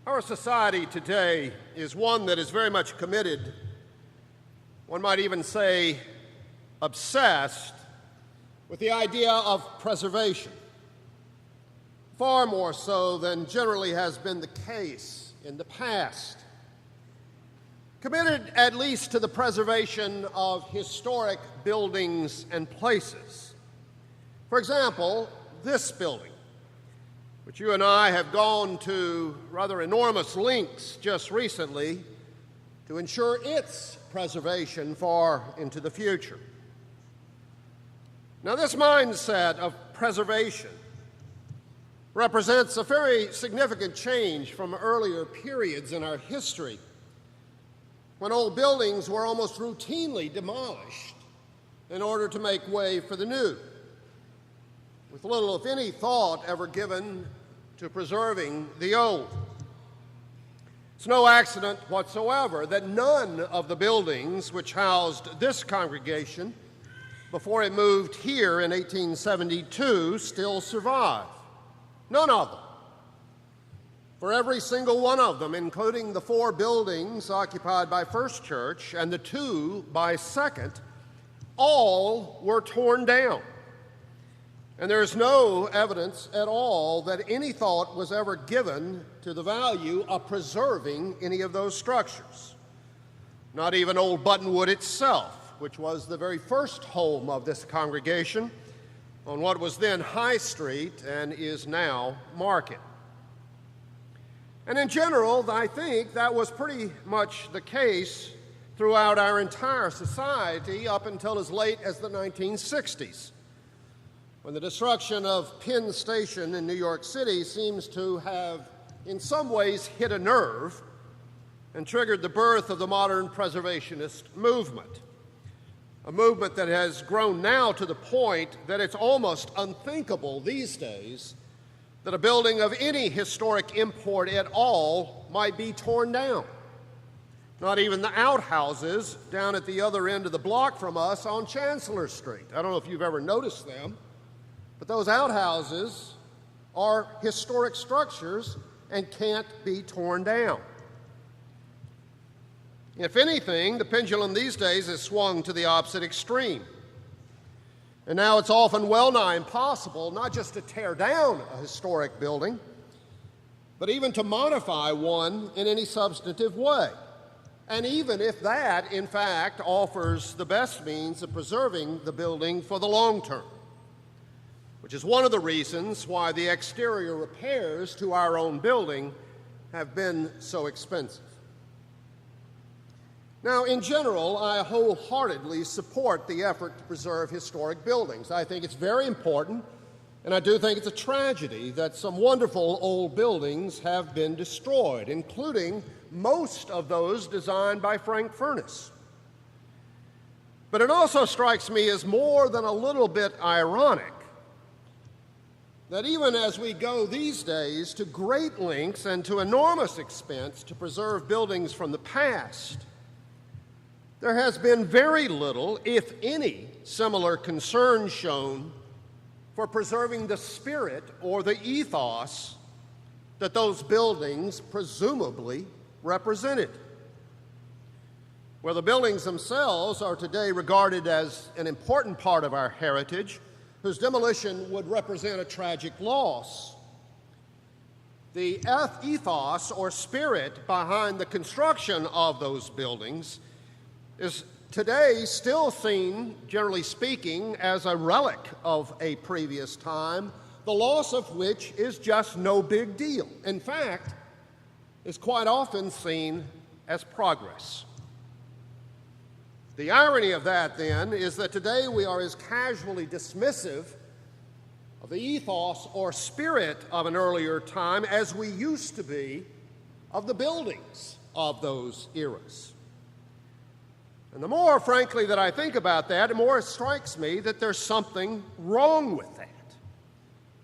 Our society today is one that is very much committed, one might even say obsessed, with the idea of preservation, far more so than generally has been the case in the past. Committed at least to the preservation of historic buildings and places. For example, this building, which you and I have gone to rather enormous lengths just recently to ensure its preservation far into the future. Now, this mindset of preservation represents a very significant change from earlier periods in our history when old buildings were almost routinely demolished in order to make way for the new, with little, if any, thought ever given to preserving the old. It's no accident whatsoever that none of the buildings which housed this congregation before it moved here in 1872 still survive. None of them. For every single one of them, including the 4 buildings occupied by First Church and the 2 by Second, all were torn down. And there is no evidence at all that any thought was ever given to the value of preserving any of those structures. Not even Old Buttonwood itself, which was the very first home of this congregation on what was then High Street and is now Market. And in general, I think that was pretty much the case throughout our entire society up until as late as the 1960s. When the destruction of Penn Station in New York City seems to have, in some ways, hit a nerve and triggered the birth of the modern preservationist movement, a movement that has grown now to the point that it's almost unthinkable these days that a building of any historic import at all might be torn down. Not even the outhouses down at the other end of the block from us on Chancellor Street. I don't know if you've ever noticed them, but those outhouses are historic structures and can't be torn down. If anything, the pendulum these days has swung to the opposite extreme. And now it's often well nigh impossible not just to tear down a historic building, but even to modify one in any substantive way. And even if that, in fact, offers the best means of preserving the building for the long term, which is one of the reasons why the exterior repairs to our own building have been so expensive. Now, in general, I wholeheartedly support the effort to preserve historic buildings. I think it's very important, and I do think it's a tragedy that some wonderful old buildings have been destroyed, including most of those designed by Frank Furness. But it also strikes me as more than a little bit ironic that even as we go these days to great lengths and to enormous expense to preserve buildings from the past, there has been very little, if any, similar concern shown for preserving the spirit or the ethos that those buildings presumably represented. Where the buildings themselves are today regarded as an important part of our heritage, whose demolition would represent a tragic loss, the ethos or spirit behind the construction of those buildings is today still seen, generally speaking, as a relic of a previous time, the loss of which is just no big deal. In fact, is quite often seen as progress. The irony of that, then, is that today we are as casually dismissive of the ethos or spirit of an earlier time as we used to be of the buildings of those eras. And the more, frankly, that I think about that, the more it strikes me that there's something wrong with that,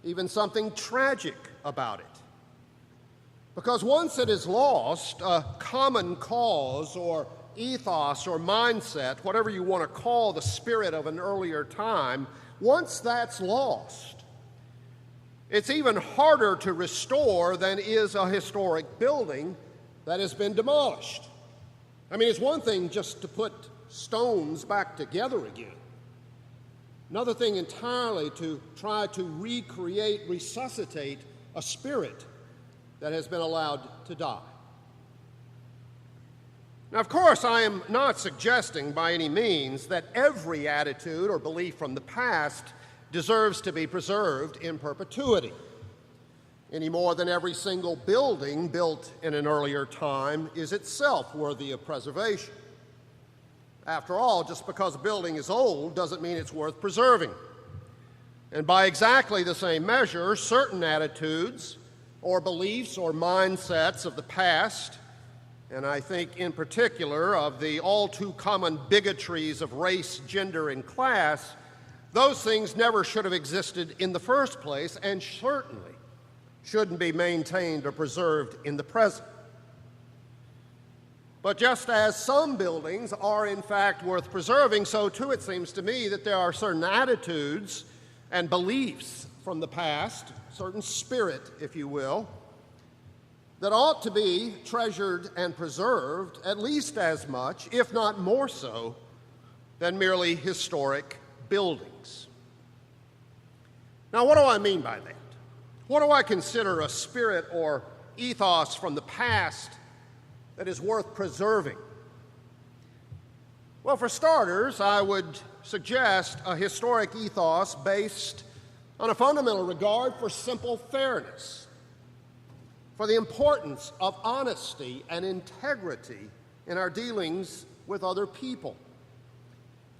even something tragic about it. Because once it is lost, a common cause or ethos or mindset, whatever you want to call the spirit of an earlier time, once that's lost, It's even harder to restore than is a historic building that has been demolished. I mean, it's one thing just to put stones back together again. Another thing entirely to try to recreate, resuscitate a spirit that has been allowed to die. Now, of course, I am not suggesting by any means that every attitude or belief from the past deserves to be preserved in perpetuity, any more than every single building built in an earlier time is itself worthy of preservation. After all, just because a building is old doesn't mean it's worth preserving. And by exactly the same measure, certain attitudes or beliefs or mindsets of the past, and I think in particular of the all too common bigotries of race, gender, and class, those things never should have existed in the first place and certainly shouldn't be maintained or preserved in the present. But just as some buildings are in fact worth preserving, so too it seems to me that there are certain attitudes and beliefs from the past, certain spirit, if you will, that ought to be treasured and preserved at least as much, if not more so, than merely historic buildings. Now, what do I mean by that? What do I consider a spirit or ethos from the past that is worth preserving? Well, for starters, I would suggest a historic ethos based on a fundamental regard for simple fairness, for the importance of honesty and integrity in our dealings with other people,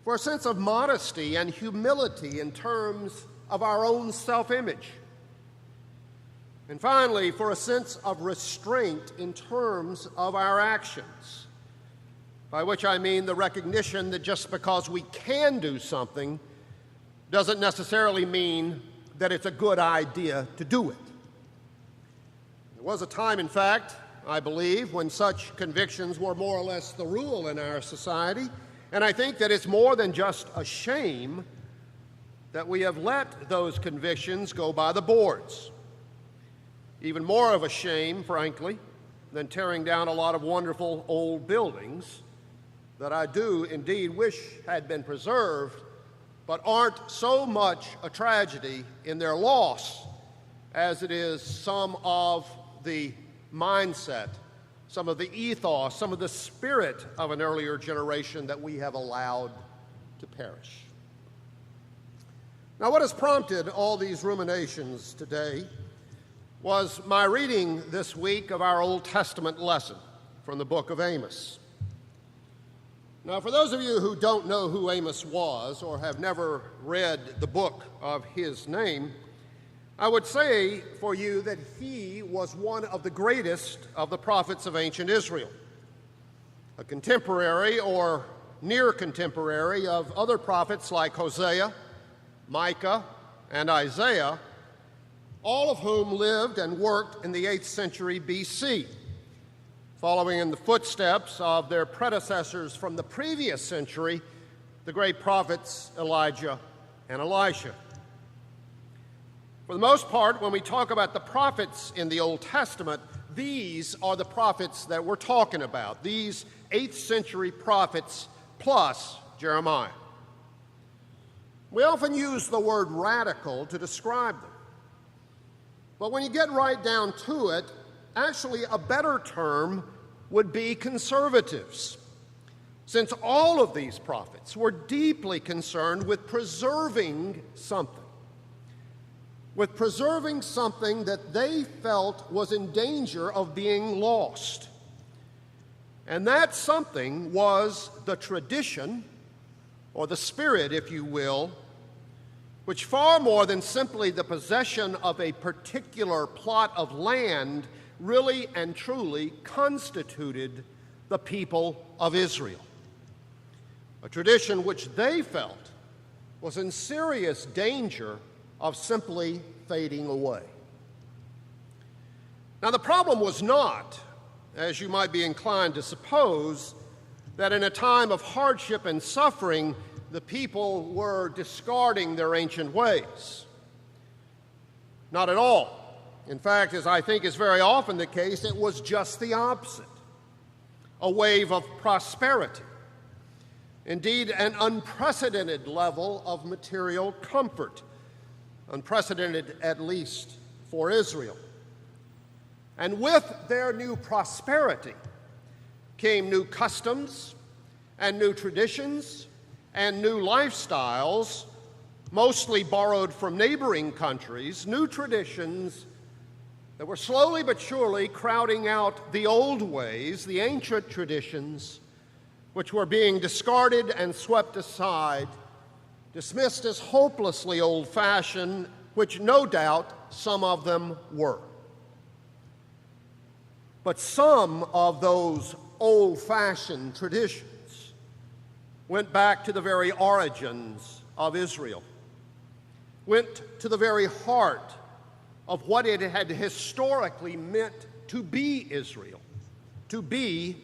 for a sense of modesty and humility in terms of our own self-image, and finally, for a sense of restraint in terms of our actions, by which I mean the recognition that just because we can do something doesn't necessarily mean that it's a good idea to do it. There was a time, in fact, I believe, when such convictions were more or less the rule in our society, and I think that it's more than just a shame that we have let those convictions go by the boards. Even more of a shame, frankly, than tearing down a lot of wonderful old buildings that I do indeed wish had been preserved, but aren't so much a tragedy in their loss as it is some of the mindset, some of the ethos, some of the spirit of an earlier generation that we have allowed to perish. Now, what has prompted all these ruminations today was my reading this week of our Old Testament lesson from the book of Amos. Now, for those of you who don't know who Amos was or have never read the book of his name, I would say for you that he was one of the greatest of the prophets of ancient Israel, a contemporary or near contemporary of other prophets like Hosea, Micah, and Isaiah, all of whom lived and worked in the 8th century BC, following in the footsteps of their predecessors from the previous century, the great prophets Elijah and Elisha. For the most part, when we talk about the prophets in the Old Testament, these are the prophets that we're talking about, these 8th century prophets plus Jeremiah. We often use the word radical to describe them. But when you get right down to it, actually a better term would be conservatives, since all of these prophets were deeply concerned with preserving something that they felt was in danger of being lost. And that something was the tradition, or the spirit, if you will, which far more than simply the possession of a particular plot of land really and truly constituted the people of Israel. A tradition which they felt was in serious danger of simply fading away. Now, the problem was not, as you might be inclined to suppose, that in a time of hardship and suffering, the people were discarding their ancient ways. Not at all. In fact, as I think is very often the case, it was just the opposite. A wave of prosperity. Indeed, an unprecedented level of material comfort. Unprecedented, at least, for Israel. And with their new prosperity came new customs and new traditions and new lifestyles, mostly borrowed from neighboring countries, new traditions that were slowly but surely crowding out the old ways, the ancient traditions, which were being discarded and swept aside, dismissed as hopelessly old-fashioned, which no doubt some of them were. But some of those old-fashioned traditions went back to the very origins of Israel, went to the very heart of what it had historically meant to be Israel, to be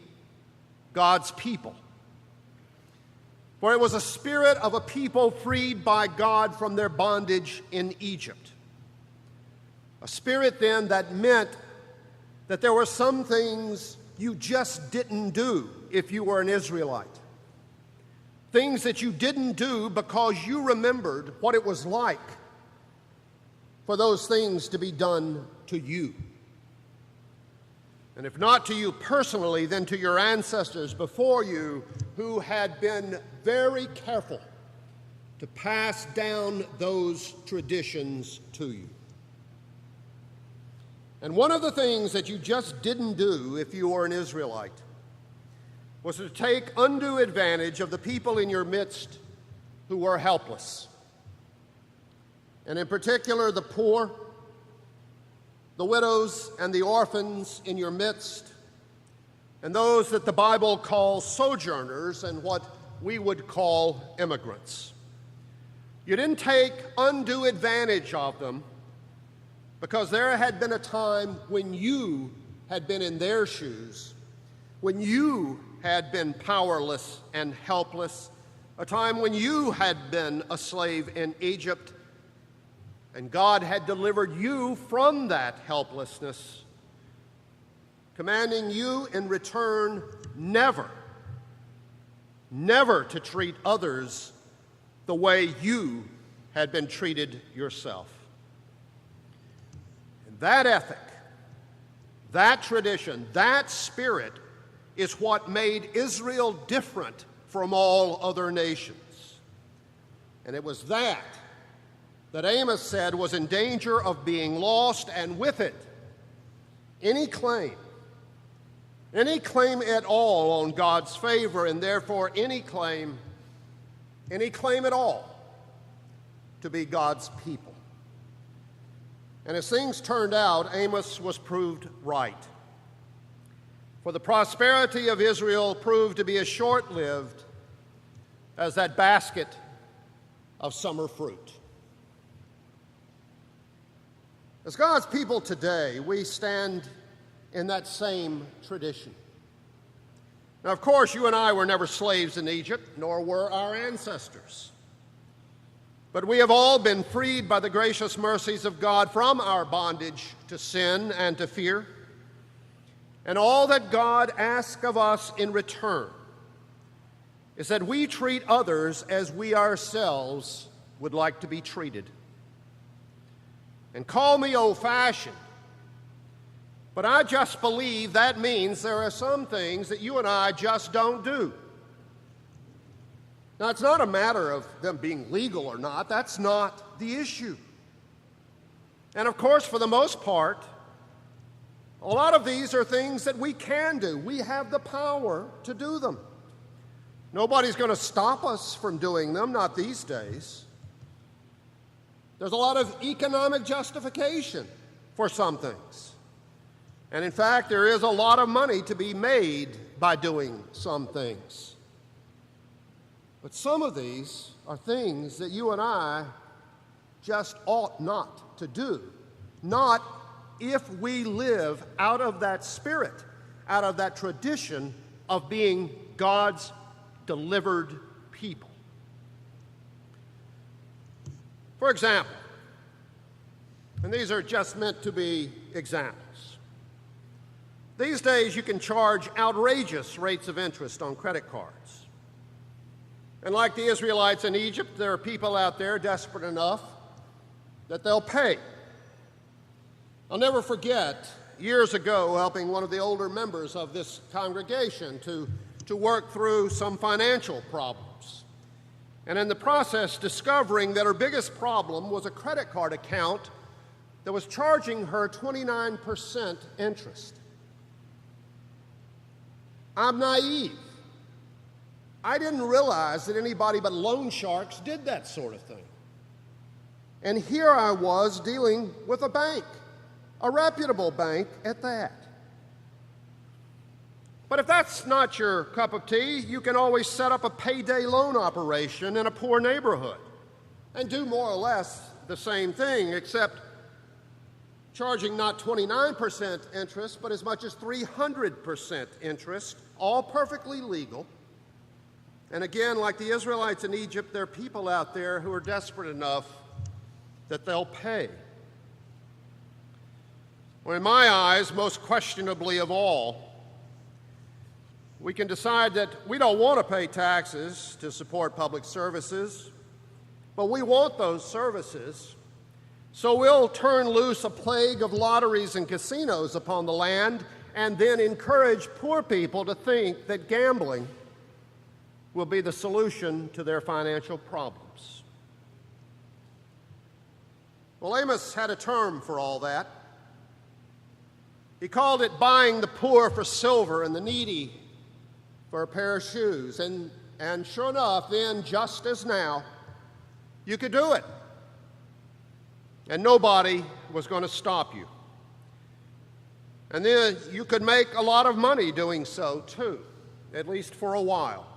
God's people. For it was a spirit of a people freed by God from their bondage in Egypt. A spirit then that meant that there were some things you just didn't do if you were an Israelite. Things that you didn't do because you remembered what it was like for those things to be done to you. And if not to you personally, then to your ancestors before you who had been very careful to pass down those traditions to you. And one of the things that you just didn't do if you were an Israelite was to take undue advantage of the people in your midst who were helpless. And in particular, the poor, the widows and the orphans in your midst, and those that the Bible calls sojourners and what we would call immigrants. You didn't take undue advantage of them because there had been a time when you had been in their shoes, when you had been powerless and helpless, a time when you had been a slave in Egypt, and God had delivered you from that helplessness, commanding you in return never to treat others the way you had been treated yourself. And that ethic, that tradition, that spirit is what made Israel different from all other nations. And it was that Amos said was in danger of being lost, and with it, any claim at all on God's favor, and therefore any claim at all to be God's people. And as things turned out, Amos was proved right. For the prosperity of Israel proved to be as short-lived as that basket of summer fruit. As God's people today, we stand in that same tradition. Now, of course, you and I were never slaves in Egypt, nor were our ancestors. But we have all been freed by the gracious mercies of God from our bondage to sin and to fear. And all that God asks of us in return is that we treat others as we ourselves would like to be treated. And call me old-fashioned, but I just believe that means there are some things that you and I just don't do. Now, it's not a matter of them being legal or not. That's not the issue. And of course, for the most part, a lot of these are things that we can do. We have the power to do them. Nobody's going to stop us from doing them, not these days. There's a lot of economic justification for some things. And in fact, there is a lot of money to be made by doing some things. But some of these are things that you and I just ought not to do. Not if we live out of that spirit, out of that tradition of being God's delivered people. For example, And these are just meant to be examples. These days, you can charge outrageous rates of interest on credit cards. And like the Israelites in Egypt, there are people out there desperate enough that they'll pay. I'll never forget years ago helping one of the older members of this congregation to work through some financial problems. And in the process, discovering that her biggest problem was a credit card account that was charging her 29% interest. I'm naive. I didn't realize that anybody but loan sharks did that sort of thing. And here I was dealing with a bank, a reputable bank at that. But if that's not your cup of tea, you can always set up a payday loan operation in a poor neighborhood and do more or less the same thing, except charging not 29% interest, but as much as 300% interest, all perfectly legal. And again, like the Israelites in Egypt, there are people out there who are desperate enough that they'll pay. Well, in my eyes, most questionably of all, we can decide that we don't want to pay taxes to support public services, but we want those services. So we'll turn loose a plague of lotteries and casinos upon the land and then encourage poor people to think that gambling will be the solution to their financial problems. Well, Amos had a term for all that. He called it buying the poor for silver and the needy for a pair of shoes. And sure enough, then, just as now, you could do it. And nobody was going to stop you. And then you could make a lot of money doing so, too, at least for a while.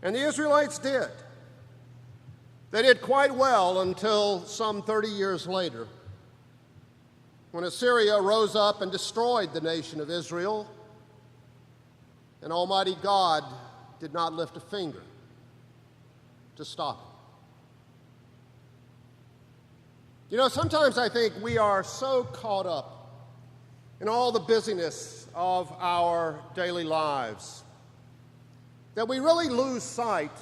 And the Israelites did. They did quite well until some 30 years later, when Assyria rose up and destroyed the nation of Israel, and Almighty God did not lift a finger to stop it. You know, sometimes I think we are so caught up in all the busyness of our daily lives that we really lose sight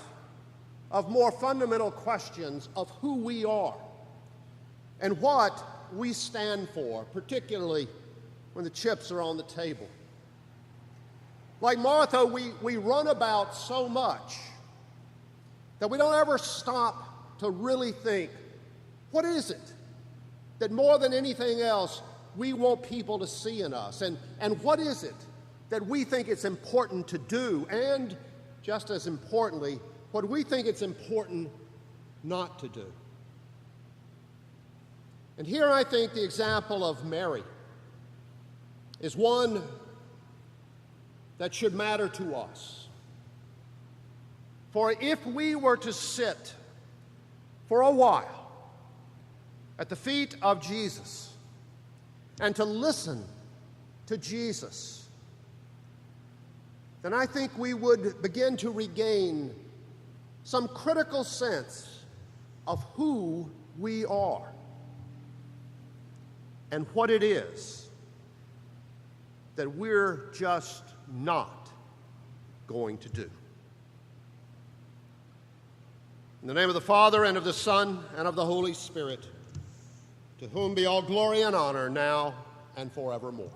of more fundamental questions of who we are and what we stand for, particularly when the chips are on the table. Like Martha, we run about so much that we don't ever stop to really think, what is it that more than anything else we want people to see in us? And what is it that we think it's important to do? And just as importantly, what we think it's important not to do. And here I think the example of Mary is one that should matter to us. For if we were to sit for a while at the feet of Jesus and to listen to Jesus, then I think we would begin to regain some critical sense of who we are and what it is that we're just not going to do. In the name of the Father, and of the Son, and of the Holy Spirit, to whom be all glory and honor now and forevermore.